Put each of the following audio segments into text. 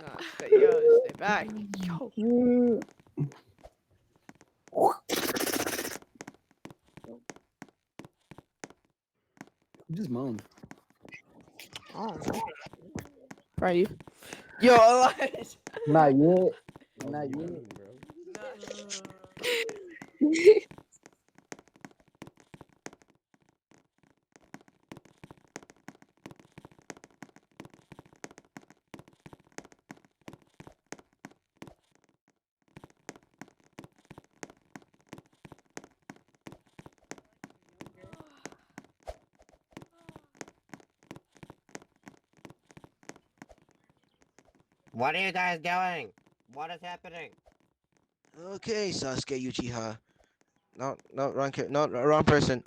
Nah, stay back. Yo. Just moan. I don't know. Right, you. Yo, Elijah. Not yet. Oh, Not you yet. moaning, bro. What are you guys doing? What is happening? Okay, Sasuke Uchiha. No, wrong person.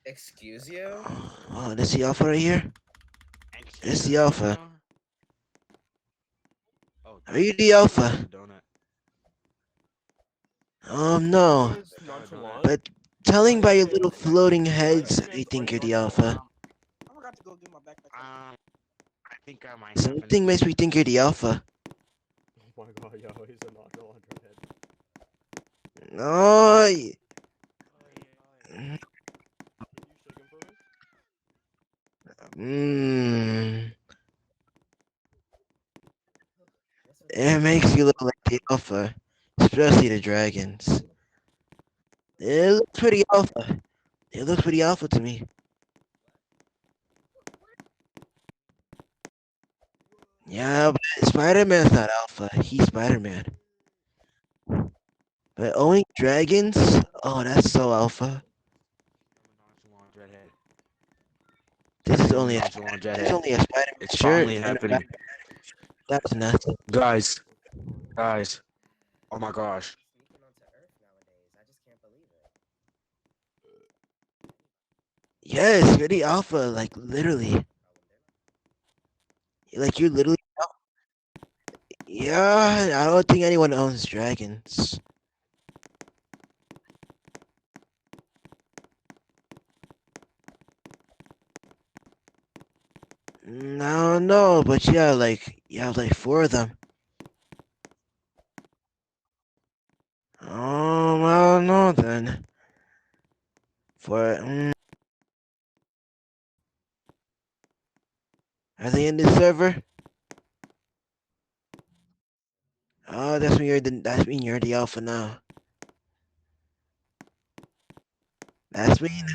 Excuse you? Oh, this the alpha right here? This the alpha. Oh, Are you the alpha? donut. No. Nonchalant. But telling by your little floating heads, I think you're the alpha. I forgot to go get my backpack. I think I might have an Something makes me think you're the alpha. Oh my god, yo, he's a nonchalant redhead. No. Can you shake him for me? Mmm. It makes you look like the alpha. Especially the dragons. It looks pretty alpha. It looks pretty alpha to me. Yeah, but Spider-Man's not alpha. He's Spider-Man. But owning dragons? Oh, that's so alpha. nonchalant redhead. This is only a Nonchalant this is redhead. only a Spider-Man It's shirt. finally and a happening. back- That's nuts. Guys. Oh my gosh. Sneaking onto Earth nowadays. I just can't believe it. Yes, you're the alpha. Like literally. Like you're literally. Yeah, I don't think anyone owns dragons. No, no, but yeah, like you have like 4 of them. I don't know then. For are they in this server? Oh, that's mean you're the alpha now. That's mean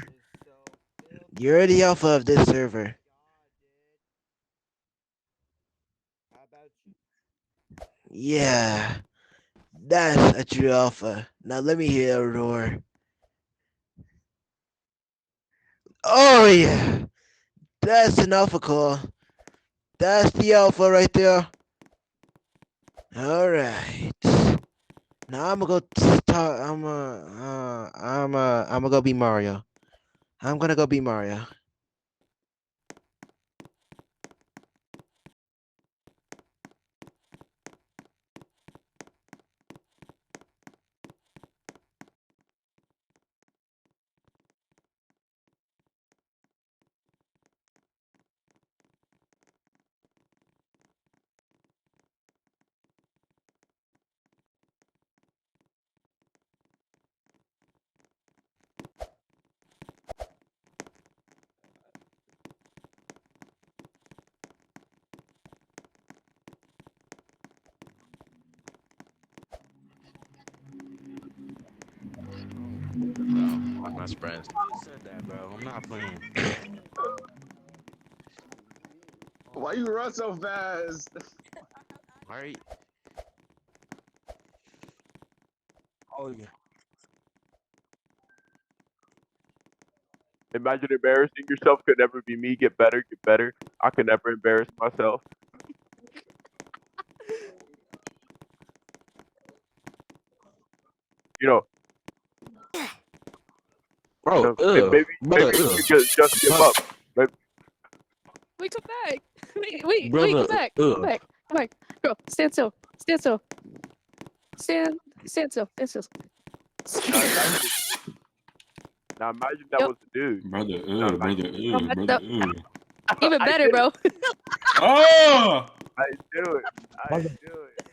you're the alpha of this server. How about you? Yeah, that's a true alpha. Now let me hear a roar. Oh yeah, that's an alpha call. That's the alpha right there. All right. Now I'm gonna go talk. I'm gonna go be Mario. I'm gonna go be Mario. Bro, my best friends. You said that, bro. I'm not playing. Why you run so fast? Why are you? Oh yeah. Imagine embarrassing yourself could never be me. Get better, get better. I could never embarrass myself. You know, Bro, maybe brother, you could just give up. But Wait, come back. Wait, brother, come back. Come back. Come back. Bro, stand still. Stand still. Stand still. Stand still. now imagine that Yep. was a dude. Brother, Now brother, No, brother, even I better, did it. bro. Oh! I do it. I do it.